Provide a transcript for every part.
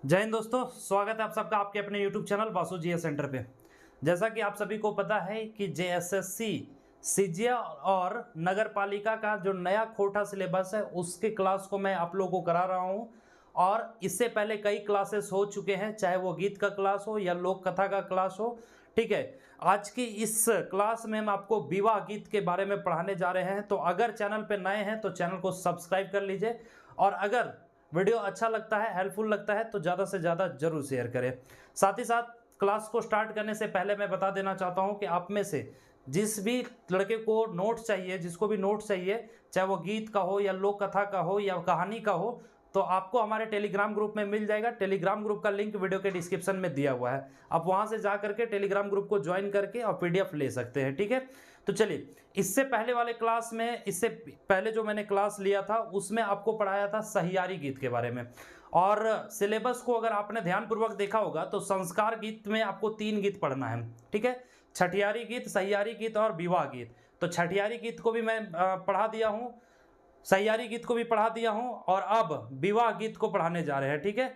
जय हिंद दोस्तों, स्वागत है आप सबका आपके अपने YouTube channel Vasu GS centre पे। जैसा कि आप सभी को पता है कि जेएसएससी, सीजिया और नगर पालिका का जो नया कोटा सिलेबस है उसके क्लास को मैं आप लोगों को करा रहा हूं। और इससे पहले कई क्लासेस हो चुके हैं, चाहे वो गीत का क्लास हो या लोक कथा का क्लास हो। ठीक है, आज की इस क्लास में हम आपको विवाह गीत के बारे में पढ़ाने जा रहे हैं। तो अगर चैनल पे नए हैं तो चैनल को सब्सक्राइब कर लीजिए, और अगर वीडियो अच्छा लगता है, हेल्पफुल लगता है तो ज़्यादा से ज़्यादा जरूर शेयर करें। साथ ही साथ क्लास को स्टार्ट करने से पहले मैं बता देना चाहता हूं कि आप में से जिस भी लड़के को नोट चाहिए, जिसको भी नोट चाहिए, चाहे वो गीत का हो या लोक कथा का हो या कहानी का हो, तो आपको हमारे टेलीग्राम ग्रुप में मिल जाएगा। टेलीग्राम ग्रुप का लिंक वीडियो के डिस्क्रिप्शन में दिया हुआ है, आप वहां से जा करके टेलीग्राम ग्रुप को ज्वाइन करके और पीडीएफ ले सकते हैं। ठीक है, तो चलिए, इससे पहले वाले क्लास में, इससे पहले जो मैंने क्लास लिया था उसमें आपको पढ़ाया था सहियारी गीत के बारे में। और सिलेबस को अगर आपने ध्यानपूर्वक देखा होगा तो संस्कार गीत में आपको 3 गीत पढ़ना है। ठीक है, छठियारी गीत, सहियारी गीत और विवाह गीत। तो छठियारी गीत को भी मैं पढ़ा दिया हूं, सहियारी गीत को भी पढ़ा दिया हूं, और अब विवाह गीत को पढ़ाने जा रहे हैं। ठीक है,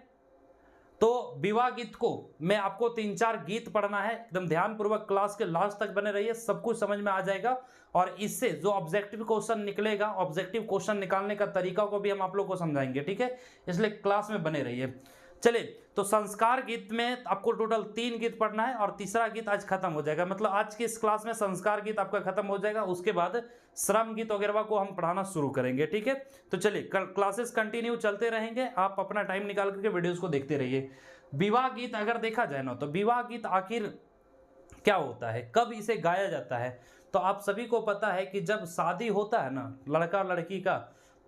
तो विवाह गीत को मैं आपको 3-4 गीत पढ़ना है। एकदम ध्यानपूर्वक क्लास के लास्ट तक बने रहिए, सब कुछ समझ में आ जाएगा। और इससे जो ऑब्जेक्टिव क्वेश्चन निकलेगा, ऑब्जेक्टिव क्वेश्चन निकालने का तरीका को भी हम आप लोग को समझाएंगे। ठीक है, इसलिए क्लास में बने रहिए। चलिए, तो संस्कार गीत में आपको टोटल 3 गीत पढ़ना है और तीसरा गीत आज खत्म हो जाएगा। मतलब आज की इस क्लास में संस्कार गीत आपका खत्म हो जाएगा, उसके बाद श्रम गीत वगैरह को हम पढ़ाना शुरू करेंगे। ठीक है, तो चलिए क्लासेस कंटिन्यू चलते रहेंगे, आप अपना टाइम निकाल करके वीडियोस को देखते रहिए। विवाह गीत अगर देखा जाए ना, तो विवाह गीत आखिर क्या होता है, कब इसे गाया जाता है? तो आप सभी को पता है कि जब शादी होता है ना लड़का लड़की का,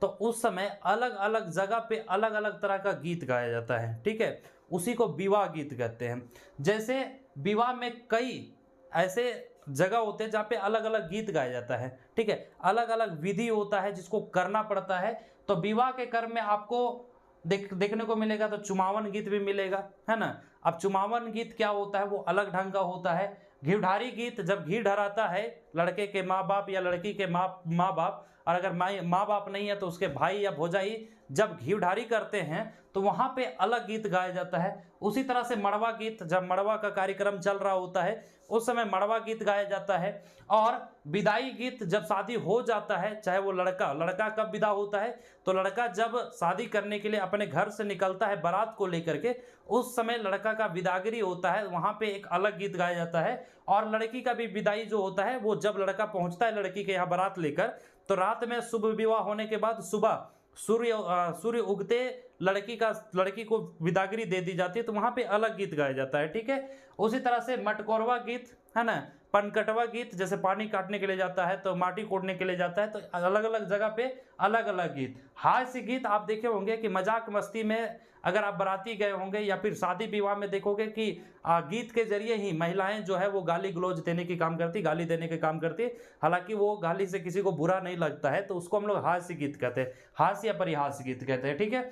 तो उस समय अलग अलग जगह पे अलग अलग तरह का गीत गाया जाता है। ठीक है, उसी को विवाह गीत कहते हैं। जैसे विवाह में कई ऐसे जगह होते हैं जहाँ पे अलग अलग गीत गाया जाता है। ठीक है, अलग अलग विधि होता है जिसको करना पड़ता है। तो विवाह के क्रम में आपको देखने को मिलेगा, तो चुमावन गीत भी मिलेगा, है ना। अब चुमावन गीत क्या होता है, वो अलग ढंग का होता है। घीढारी गीत, जब घी ढराता है लड़के के माँ बाप या लड़की के माँ बाप, और अगर माँ बाप नहीं है तो उसके भाई या भौजाई जब घीढारी करते हैं तो वहां पे अलग गीत गाया जाता है। उसी तरह से मड़वा गीत, जब मड़वा का कार्यक्रम चल रहा होता है उस समय मड़वा गीत गाया जाता है। और विदाई गीत, जब शादी हो जाता है, चाहे वो लड़का कब विदा होता है, तो लड़का जब शादी करने के लिए अपने घर से निकलता है बारात को लेकर के, उस समय लड़का का विदागरी होता है, वहां पे एक अलग गीत गाया जाता है। और लड़की का भी विदाई जो होता है, वो जब लड़का पहुंचता है लड़की के यहाँ बारात लेकर, तो रात में शुभ विवाह होने के बाद सुबह सूर्य उगते लड़की को विदागरी दे दी जाती है, तो वहां पे अलग गीत गाया जाता है। ठीक है, उसी तरह से मटकोरवा गीत, है ना, पनकटवा गीत, जैसे पानी काटने के लिए जाता है तो माटी कोड़ने के लिए जाता है, तो अलग अलग जगह पे अलग अलग गीत। हास्य गीत आप देखे होंगे कि मजाक मस्ती में अगर आप बाराती गए होंगे या फिर शादी विवाह में देखोगे कि गीत के जरिए ही महिलाएं जो है वो गाली गलौज देने की काम करती, गाली देने के काम करती। हालांकि वो गाली से किसी को बुरा नहीं लगता है, तो उसको हम लोग हास्य गीत कहते हैं, हास्य या परिहास्य गीत कहते हैं। ठीक है,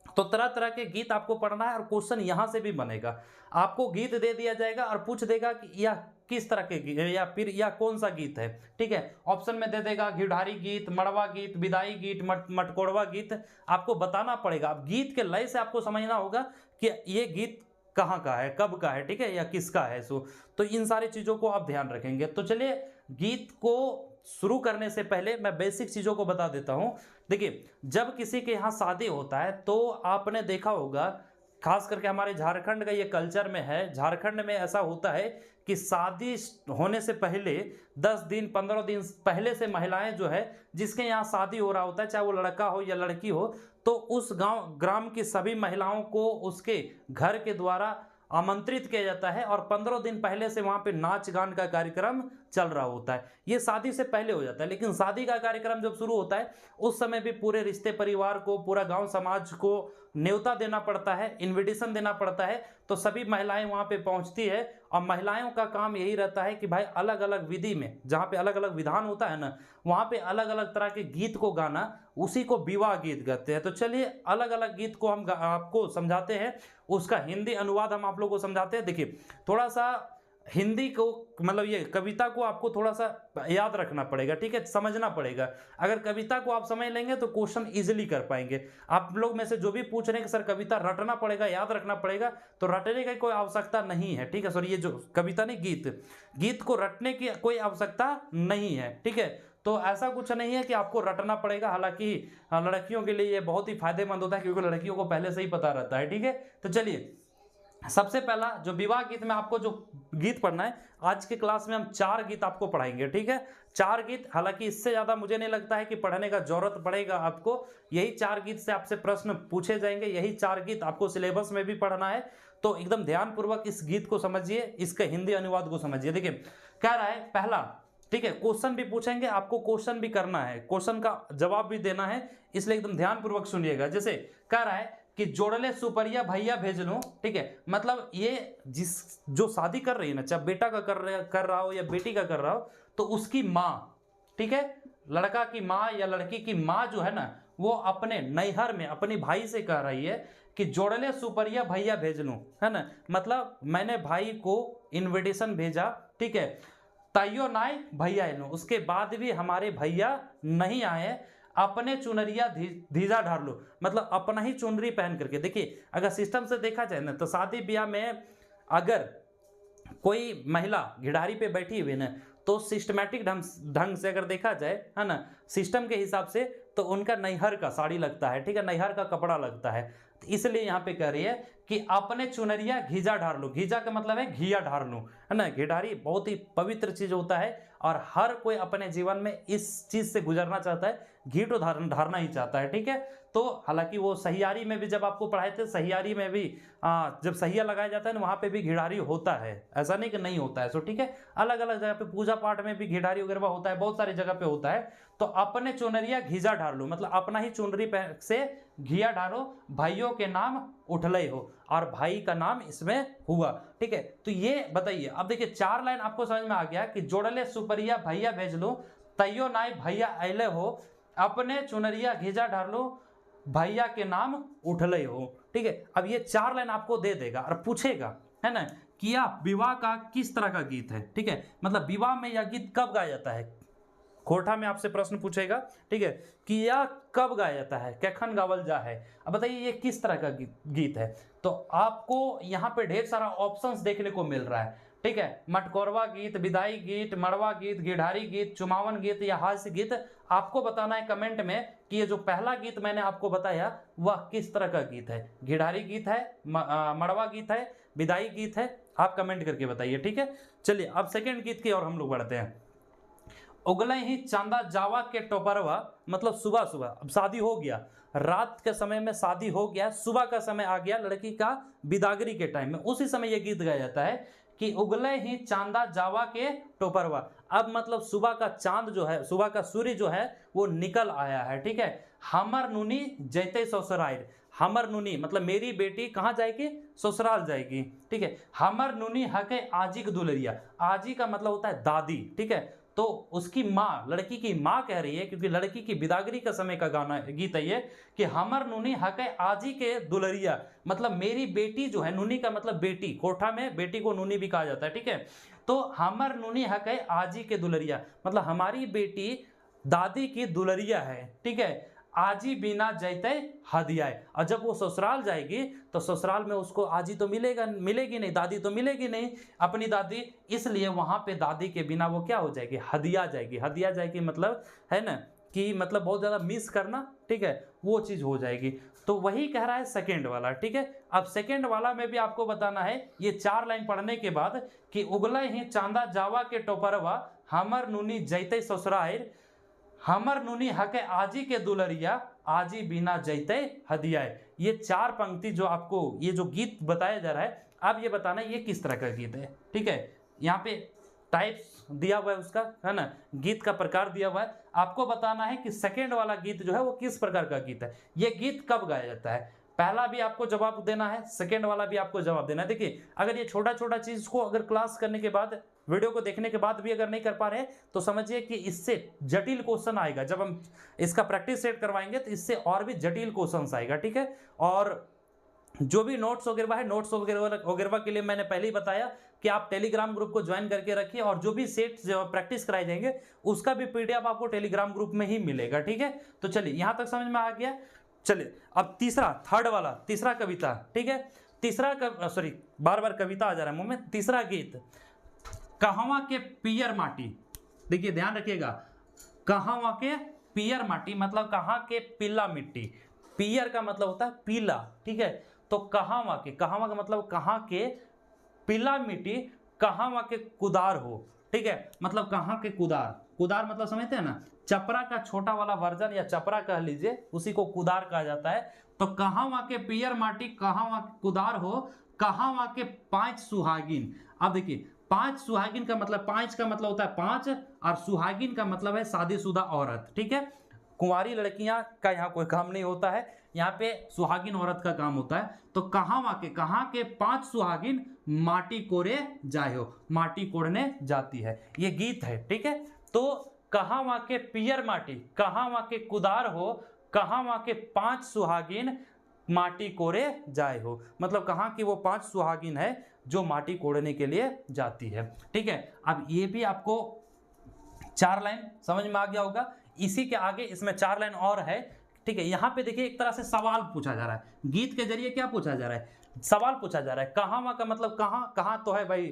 तो तरह तरह के गीत आपको पढ़ना है, और क्वेश्चन यहां से भी बनेगा। आपको गीत दे दिया जाएगा और पूछ देगा कि यह किस तरह के गीत या फिर यह कौन सा गीत है। ठीक है, ऑप्शन में दे देगा घिढारी गीत, मड़वा गीत, विदाई गीत, मटकोड़वा गीत। आपको बताना पड़ेगा, अब गीत के लय से आपको समझना होगा कि ये गीत कहाँ का है, कब का है, ठीक है, या किसका है। सो तो इन सारी चीजों को आप ध्यान रखेंगे। तो चलिए, गीत को शुरू करने से पहले मैं बेसिक चीजों को बता देता हूं। देखिए, जब किसी के यहाँ शादी होता है तो आपने देखा होगा, खास करके हमारे झारखंड का ये कल्चर में है, झारखंड में ऐसा होता है कि शादी होने से पहले 10 दिन 15 दिन पहले से महिलाएं जो है, जिसके यहाँ शादी हो रहा होता है, चाहे वो लड़का हो या लड़की हो, तो उस ग्राम की सभी महिलाओं को उसके घर के द्वारा आमंत्रित किया जाता है, और 15 दिन पहले से वहां पे नाच गान का कार्यक्रम चल रहा होता है। ये शादी से पहले हो जाता है, लेकिन शादी का कार्यक्रम जब शुरू होता है उस समय भी पूरे रिश्ते परिवार को, पूरा गांव समाज को न्योता देना पड़ता है, इनविटेशन देना पड़ता है। तो सभी महिलाएं वहां पे पहुंचती है, और महिलाओं का काम यही रहता है कि भाई अलग अलग विधि में, जहां पे अलग अलग विधान होता है ना, वहां पे अलग अलग तरह के गीत को गाना, उसी को विवाह गीत कहते हैं। तो चलिए, अलग अलग गीत को हम आपको समझाते हैं, उसका हिंदी अनुवाद हम आप लोगों को समझाते हैं। देखिए, थोड़ा सा हिंदी को मतलब ये कविता को आपको थोड़ा सा याद रखना पड़ेगा, ठीक है, समझना पड़ेगा। अगर कविता को आप समझ लेंगे तो क्वेश्चन इजीली कर पाएंगे। आप लोग में से जो भी पूछ रहे हैं कि सर कविता रटना पड़ेगा, याद रखना पड़ेगा, तो रटने की कोई आवश्यकता नहीं है, ठीक है सर। ये जो कविता नहीं, गीत को रटने की कोई आवश्यकता नहीं है, ठीक है। तो ऐसा कुछ नहीं है कि आपको रटना पड़ेगा। हालांकि लड़कियों के लिए ये बहुत ही फायदेमंद होता है, क्योंकि लड़कियों को पहले से ही पता रहता है, ठीक है। तो चलिए, सबसे पहला जो विवाह गीत में आपको जो गीत पढ़ना है, आज के क्लास में हम 4 गीत आपको पढ़ाएंगे, ठीक है। 4 गीत, हालांकि इससे ज्यादा मुझे नहीं लगता है कि पढ़ने का जरूरत पड़ेगा आपको। यही 4 गीत से आपसे प्रश्न पूछे जाएंगे, यही 4 गीत आपको सिलेबस में भी पढ़ना है। तो एकदम ध्यानपूर्वक इस गीत को समझिए, इसके हिंदी अनुवाद को समझिए। देखिए कह रहा है पहला, ठीक है, क्वेश्चन भी पूछेंगे आपको, क्वेश्चन भी करना है, क्वेश्चन का जवाब भी देना है, इसलिए एकदम ध्यानपूर्वक सुनिएगा। जैसे कह रहा है कि जोड़ले सुपरिया भैया भेज लो, ठीक है, मतलब ये जिस जो शादी कर रही है ना, चाहे बेटा का कर रहा हो या बेटी का कर रहा हो, तो उसकी माँ, ठीक है, लड़का की माँ या लड़की की माँ जो है ना, वो अपने नैहर में अपनी भाई से कह रही है कि जोड़ले सुपरिया भैया भेज लूं, है ना, मतलब मैंने भाई को इनविटेशन भेजा, ठीक है, ताइयो नाय भैया लो, उसके बाद भी हमारे भैया नहीं आए, अपने चुनरिया धीजा ढार लो, मतलब अपना ही चुनरी पहन करके। देखिए अगर सिस्टम से देखा जाए ना, तो शादी ब्याह में अगर कोई महिला घिडारी पे बैठी हुई ना, तो सिस्टमैटिक ढंग से अगर देखा जाए, है ना, सिस्टम के हिसाब से, तो उनका नैहर का साड़ी लगता है, ठीक है, नैहर का कपड़ा लगता है। तो इसलिए यहाँ पे कह रही है कि अपने चुनरिया घीजा ढार लो, घीजा का मतलब है घिया ढार लो, है ना। घिडारी बहुत ही पवित्र चीज होता है, और हर कोई अपने जीवन में इस चीज से गुजरना चाहता है, घी तो ढारना ही चाहता है, ठीक है। तो हालांकि वो सहियारी में भी जब आपको पढ़ाए थे, सहियारी में भी जब सहिया लगाया जाता है ना, वहाँ पे भी घिडारी होता है, ऐसा नहीं कि नहीं होता है। सो ठीक है, अलग अलग जगह पे पूजा पाठ में भी घिडारी वगैरह होता है, बहुत सारी जगह पे होता है। तो अपने चुनरिया घीजा ढार लो, मतलब अपना ही चुनरी से घिया ढारो, भाइयों के नाम उठलई हो, और भाई का नाम इसमें हुआ, ठीक है। तो ये बताइए, अब देखिए 4 लाइन आपको समझ में आ गया कि जोड़ले सुपरिया भैया भेज लो, तैयो नाय भैया अले हो, अपने चुनरिया घिजा ढार लो, भैया के नाम उठलई हो, ठीक है। अब ये 4 लाइन आपको दे देगा और पूछेगा, है ना, कि यह विवाह का किस तरह का गीत है, ठीक है, मतलब विवाह में यह गीत कब गाया जाता है। खोटा में आपसे प्रश्न पूछेगा, ठीक है, कि यह कब गाया जाता है, कैखन गावल जा है। अब बताइए ये किस तरह का गीत है। तो आपको यहाँ पे ढेर सारा ऑप्शंस देखने को मिल रहा है, ठीक है, मटकोरवा गीत, विदाई गीत, मड़वा गीत, गिढ़ारी गीत, चुमावन गीत या हास्य गीत। आपको बताना है कमेंट में कि ये जो पहला गीत मैंने आपको बताया वह किस तरह का गीत है, घिढ़ारी गीत है, मड़वा गीत है, विदाई गीत है, आप कमेंट करके बताइए, ठीक है। चलिए अब सेकेंड गीत की ओर हम लोग बढ़ते हैं। उगले ही चांदा जावा के टोपरवा, मतलब सुबह सुबह, अब शादी हो गया, रात के समय में शादी हो गया, सुबह का समय आ गया लड़की का बिदागरी के टाइम में, उसी समय यह गीत गाया जाता है कि उगले ही चांदा जावा के टोपरवा। अब मतलब सुबह का चांद जो है, सुबह का सूर्य जो है वो निकल आया है, ठीक है। हमर नुनी जैते ससुराल, हमर नुनी मतलब मेरी बेटी कहाँ जाएगी, ससुराल जाएगी, ठीक है। हमर नुनी हके आजी की दुलरिया, आजी का मतलब होता है दादी, ठीक है। तो उसकी माँ, लड़की की माँ कह रही है, क्योंकि लड़की की बिदागरी का समय का गाना गीत है ये, कि हमर नुनी हके आजी के दुलरिया, मतलब मेरी बेटी जो है, नुनी का मतलब बेटी, कोठा में बेटी को नुनी भी कहा जाता है, ठीक है। तो हमर नुनी हके आजी के दुलरिया, मतलब हमारी बेटी दादी की दुलरिया है, ठीक है। आजी बिना जैते हदियाए, और जब वो ससुराल जाएगी तो ससुराल में उसको आजी तो मिलेगी नहीं, दादी तो मिलेगी नहीं अपनी दादी, इसलिए वहां पे दादी के बिना वो क्या हो जाएगी, हदिया जाएगी। हदिया जाएगी मतलब है ना कि मतलब बहुत ज्यादा मिस करना, ठीक है, वो चीज हो जाएगी। तो वही कह रहा है सेकेंड वाला, ठीक है। अब सेकेंड वाला में भी आपको बताना है ये 4 लाइन पढ़ने के बाद कि उगले ही चांदा जावा के टोपरवा, हमर नुनी जैते ससुराल, हमर नुनी हके आजी के दुलरिया, आजी बिना जैते हदियाए। ये 4 पंक्ति जो आपको ये जो गीत बताया जा रहा है, आप ये बताना ये किस तरह का गीत है, ठीक है। यहाँ पे टाइप्स दिया हुआ है उसका, है ना, गीत का प्रकार दिया हुआ है, आपको बताना है कि सेकेंड वाला गीत जो है वो किस प्रकार का गीत है, ये गीत कब गाया जाता है। पहला भी आपको जवाब देना है, सेकेंड वाला भी आपको जवाब देना है। देखिए अगर ये छोटा छोटा चीज को अगर क्लास करने के बाद, वीडियो को देखने के बाद भी अगर नहीं कर पा रहे हैं, तो समझिए कि इससे जटिल क्वेश्चन आएगा, जब हम इसका प्रैक्टिस सेट करवाएंगे तो इससे और भी जटिल क्वेश्चन आएगा, ठीक है। और जो भी नोट्स वगैरह है, नोट्स वगैरह के लिए मैंने पहले ही बताया कि आप टेलीग्राम ग्रुप को ज्वाइन करके रखिए, और जो भी सेट जो प्रैक्टिस कराए जाएंगे उसका भी पीडीएफ आपको टेलीग्राम ग्रुप में ही मिलेगा। ठीक है, तो चलिए यहां तक समझ में आ गया। चलिए अब तीसरा, थर्ड वाला तीसरा कविता, ठीक है, तीसरा सॉरी बार बार कविता आ जा रहा है मुंह में। तीसरा गीत, कहवा के पियर माटी। देखिए ध्यान रखिएगा, कहवा के पियर माटी मतलब कहाँ के पीला मिट्टी। पियर का मतलब होता है पीला, ठीक है, तो कहवा के, कहवा का मतलब कहाँ के पीला मिट्टी, कहवा के कुदार हो। ठीक है, मतलब कहाँ के कुदार, कुदार मतलब समझते हैं ना, चपरा का छोटा वाला वर्जन या चपरा कह लीजिए, उसी को कुदार कहा जाता है। तो कहवा के पियर माटी, कहवा के कुदार हो, कहवा के 5 सुहागिन। अब देखिए 5 सुहागिन का मतलब, 5 का मतलब होता है 5, और सुहागिन का मतलब है शादीशुदा औरत। ठीक है, कुंवारी लड़कियां का यहाँ कोई काम नहीं होता है, यहाँ पे सुहागिन औरत का काम होता है। तो कहाँ के 5 सुहागिन माटी कोड़े जाए हो, माटी कोड़ने जाती है, ये गीत है। ठीक है, तो कहाँ के पियर माटी, कहाँ के कुदार हो, कहाँ के 5 सुहागिन माटी कोड़े जाए हो, मतलब कहाँ की वो 5 सुहागिन है जो माटी कोड़ने के लिए जाती है। ठीक है, अब ये भी आपको 4 लाइन समझ में आ गया होगा। इसी के आगे इसमें 4 लाइन और है। ठीक है, यहाँ पे देखिए एक तरह से सवाल पूछा जा रहा है, गीत के जरिए क्या पूछा जा रहा है, सवाल पूछा जा रहा है। कहाँ का मतलब कहाँ, कहाँ तो है भाई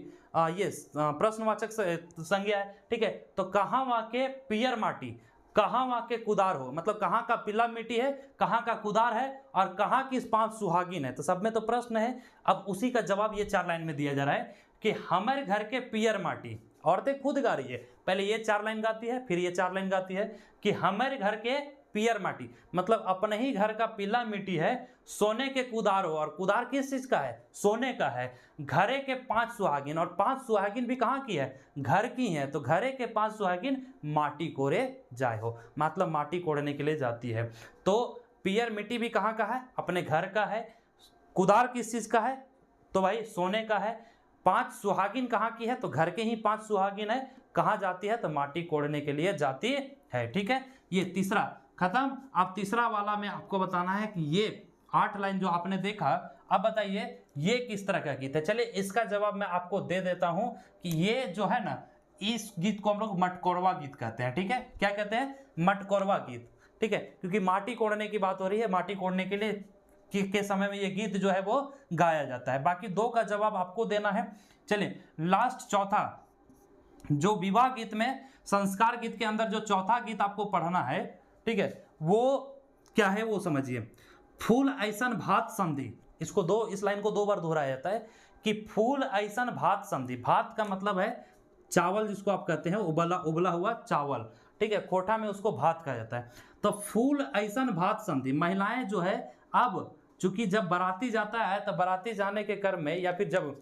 ये प्रश्नवाचक संज्ञा है। ठीक है, तो कहाँ के पियर माटी, कहाँ के कुदार हो, मतलब कहाँ का पीला मिट्टी है, कहाँ का कुदार है, और कहाँ की 5 सुहागिन है। तो सब में तो प्रश्न है, अब उसी का जवाब ये 4 लाइन में दिया जा रहा है कि हमारे घर के पियर माटी, औरतें खुद गा रही है, पहले ये 4 लाइन गाती है, फिर ये 4 लाइन गाती है कि हमारे घर के पियर माटी मतलब अपने ही घर का पीला मिट्टी है, सोने के कुदार हो, और कुदार किस चीज का है, सोने का है, घरे के 5 सुहागिन, और 5 सुहागिन भी कहाँ की है, घर की है, तो घरे के 5 सुहागिन माटी कोड़े जाए हो, मतलब माटी कोड़ने के लिए जाती है। तो पियर मिट्टी भी कहाँ का है, अपने घर का है, कुदार किस चीज का है, तो भाई सोने का है, 5 सुहागिन कहाँ की है, तो घर के ही 5 सुहागिन है, कहाँ जाती है, तो माटी कोड़ने के लिए जाती है। ठीक है, ये तीसरा खत्म। अब तीसरा वाला में आपको बताना है कि ये 8 लाइन जो आपने देखा, अब बताइए ये किस तरह का गीत है। चलिए इसका जवाब मैं आपको दे देता हूं कि ये जो है ना, इस गीत को हम लोग मटकोरवा गीत कहते हैं। ठीक है, क्या कहते हैं, मटकोरवा गीत। ठीक है, क्योंकि माटी कोड़ने की बात हो रही है, माटी कोड़ने के लिए के समय में ये गीत जो है वो गाया जाता है। बाकी 2 का जवाब आपको देना है। चलिए लास्ट चौथा, जो विवाह गीत में, संस्कार गीत के अंदर जो चौथा गीत आपको पढ़ना है, ठीक है, वो क्या है वो समझिए। फूल ऐसन भात समधी, इसको इस लाइन को 2 बार दोहराया जाता है कि फूल ऐसन भात समधी। भात का मतलब है चावल, जिसको आप कहते हैं उबला हुआ चावल। ठीक है, खोटा में उसको भात कहा जाता है। तो फूल ऐसन भात समधी, महिलाएं जो है, अब चूंकि जब बाराती जाता है तो बाराती जाने के क्रम में, या फिर जब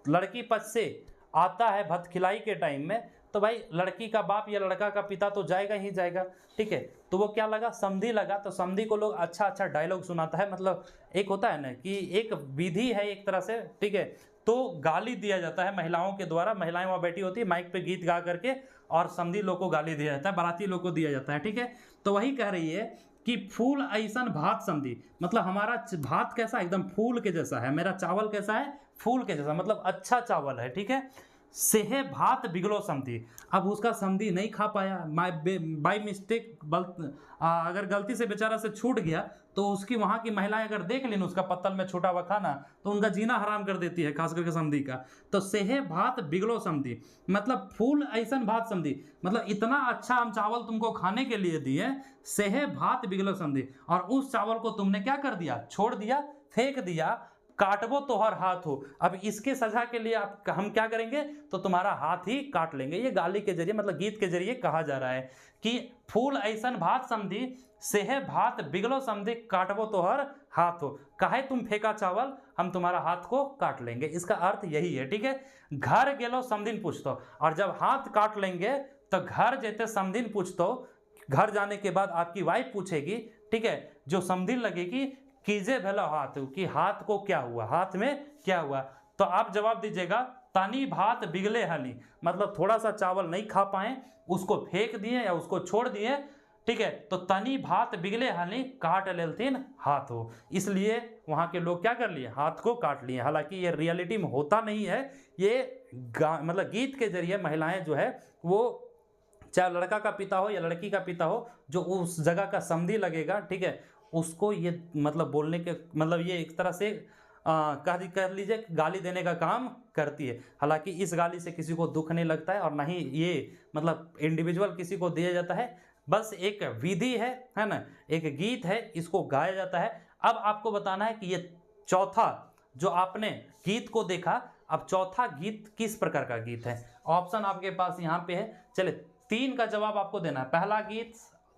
लड़की पक्ष से आता है भत खिलाई के टाइम में, तो भाई लड़की का बाप या लड़का का पिता तो जाएगा ही जाएगा। ठीक है, तो वो क्या लगा, समधी लगा। तो समधी को लोग अच्छा अच्छा डायलॉग सुनाता है, मतलब एक होता है ना कि एक विधि है एक तरह से। ठीक है, तो गाली दिया जाता है महिलाओं के द्वारा, महिलाएं वहाँ बैठी होती है माइक पे गीत गा करके, और समधी लोग को गाली दिया जाता है, बाराती लोग को दिया जाता है। ठीक है, तो वही कह रही है कि फूल ऐसन भात समधी, मतलब हमारा भात कैसा, एकदम फूल के जैसा है, मेरा चावल कैसा है, फूल के जैसा, मतलब अच्छा चावल है। ठीक है, सेहे भात बिगलो समधी, अब उसका समधी नहीं खा पाया, बाई मिस्टेक अगर गलती से बेचारा से छूट गया, तो उसकी वहाँ की महिलाएं अगर देख लें उसका पत्तल में छूटा हुआ खाना, तो उनका जीना हराम कर देती है, खास करके समधी का। तो सेहे भात बिगलो समधी, मतलब फूल ऐसन भात समधी, मतलब इतना अच्छा हम चावल तुमको खाने के लिए दिए, सेहे भात बिगलो समधी, और उस चावल को तुमने क्या कर दिया, छोड़ दिया, फेंक दिया, काटबो तोहर हाथ हो। अब इसके सजा के लिए हम क्या करेंगे, तो तुम्हारा हाथ ही काट लेंगे। ये गाली के जरिए, मतलब गीत के जरिए कहा जा रहा है कि फूल ऐसन भात समधी, सेहे भात बिगलो समधी, काटबो तोहर हाथ हो, काहे तुम फेंका चावल, हम तुम्हारा हाथ को काट लेंगे। इसका अर्थ यही है। ठीक है, घर गेलो समधिन पूछतो, और जब हाथ काट लेंगे तो घर जेते समधिन पूछतो, घर जाने के बाद आपकी वाइफ पूछेगी, ठीक है, जो समधिन लगेगी, कीजे भला हाथ, कि हाथ को क्या हुआ, हाथ में क्या हुआ, तो आप जवाब दीजिएगा तनी भात बिगले हली, मतलब थोड़ा सा चावल नहीं खा पाए, उसको फेंक दिए या उसको छोड़ दिए। ठीक है, तो तनी भात बिगले हली, काट लेलतीन हाथ हो, इसलिए वहाँ के लोग क्या कर लिए, हाथ को काट लिए। हालांकि ये रियलिटी में होता नहीं है, ये मतलब गीत के जरिए महिलाएं जो है वो, चाहे लड़का का पिता हो या लड़की का पिता हो, जो उस जगह का समधी लगेगा, ठीक है, उसको ये मतलब बोलने के मतलब ये एक तरह से कह लीजिए गाली देने का काम करती है। हालांकि इस गाली से किसी को दुख नहीं लगता है और ना ही ये मतलब इंडिविजुअल किसी को दिया जाता है, बस एक विधि है ना, एक गीत है, इसको गाया जाता है। अब आपको बताना है कि ये चौथा जो आपने गीत को देखा, अब चौथा गीत किस प्रकार का गीत है। ऑप्शन आपके पास यहाँ पे है, चले 3 का जवाब आपको देना है, पहला गीत,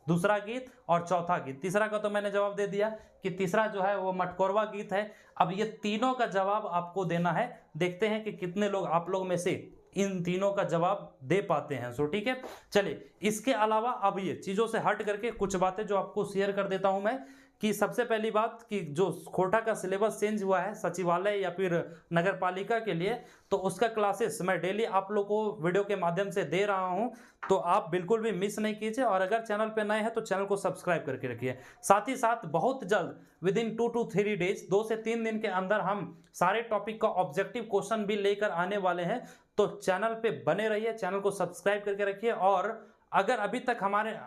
दूसरा गीत और चौथा गीत। तीसरा का तो मैंने जवाब दे दिया कि तीसरा जो है वो मटकोरवा गीत है। अब ये तीनों का जवाब आपको देना है, देखते हैं कि कितने लोग आप लोग में से इन तीनों का जवाब दे पाते हैं। सो ठीक है, चलिए इसके अलावा अब ये चीज़ों से हट करके कुछ बातें जो आपको शेयर कर देता हूं मैं, कि सबसे पहली बात कि जो खोटा का सिलेबस चेंज हुआ है सचिवालय या फिर नगर पालिका के लिए, तो उसका क्लासेस मैं डेली आप लोग को वीडियो के माध्यम से दे रहा हूं, तो आप बिल्कुल भी मिस नहीं कीजिए। और अगर चैनल पे नए हैं तो चैनल को सब्सक्राइब करके रखिए। साथ ही साथ बहुत जल्द विद इन 2 to 3 डेज, 2 से 3 दिन के अंदर हम सारे टॉपिक का ऑब्जेक्टिव क्वेश्चन भी लेकर आने वाले हैं। तो चैनल पे बने रहिए, चैनल को सब्सक्राइब करके रखिए। और अगर अभी तक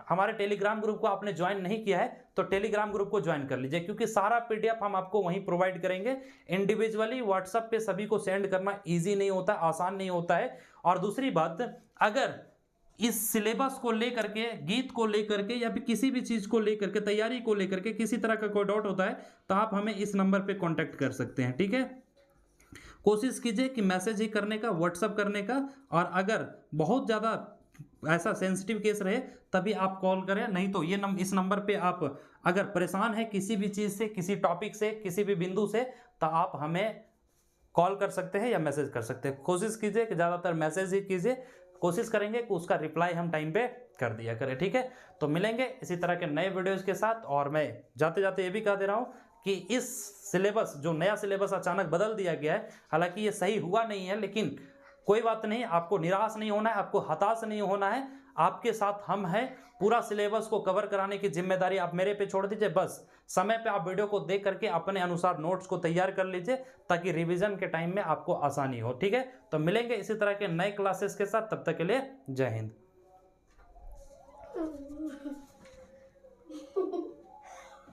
हमारे टेलीग्राम ग्रुप को आपने ज्वाइन नहीं किया है तो टेलीग्राम ग्रुप को ज्वाइन कर लीजिए, क्योंकि सारा पीडीएफ हम आपको वहीं प्रोवाइड करेंगे। इंडिविजुअली व्हाट्सएप पे सभी को सेंड करना इजी नहीं होता, आसान नहीं होता है। और दूसरी बात, अगर इस सिलेबस को लेकर के, गीत को लेकर के या फिर किसी भी चीज को लेकर के, तैयारी को लेकर के किसी तरह का कोई डाउट होता है तो आप हमें इस नंबर पे कांटेक्ट कर सकते हैं। ठीक है, कोशिश कीजिए कि मैसेज ही करने का, व्हाट्सएप करने का, और अगर बहुत ज़्यादा ऐसा सेंसिटिव केस रहे तभी आप कॉल करें, नहीं तो ये इस नंबर पे आप अगर परेशान है किसी भी चीज़ से, किसी टॉपिक से, किसी भी बिंदु से, तो आप हमें कॉल कर सकते हैं या मैसेज कर सकते हैं। कोशिश कीजिए कि ज़्यादातर मैसेज ही कीजिए, कोशिश करेंगे कि उसका रिप्लाई हम टाइम पे कर दिया करें। ठीक है, तो मिलेंगे इसी तरह के नए वीडियोज़ के साथ। और मैं जाते जाते ये भी कह दे रहा हूँ कि इस सिलेबस, जो नया सिलेबस अचानक बदल दिया गया है, हालांकि ये सही हुआ नहीं है, लेकिन कोई बात नहीं, आपको निराश नहीं होना है, आपको हताश नहीं होना है, आपके साथ हम हैं। पूरा सिलेबस को कवर कराने की जिम्मेदारी आप मेरे पे छोड़ दीजिए। बस समय पे आप वीडियो को देख करके अपने अनुसार नोट्स को तैयार कर लीजिए, ताकि रिवीजन के टाइम में आपको आसानी हो। ठीक है, तो मिलेंगे इसी तरह के नए क्लासेस के साथ, तब तक के लिए जय हिंद।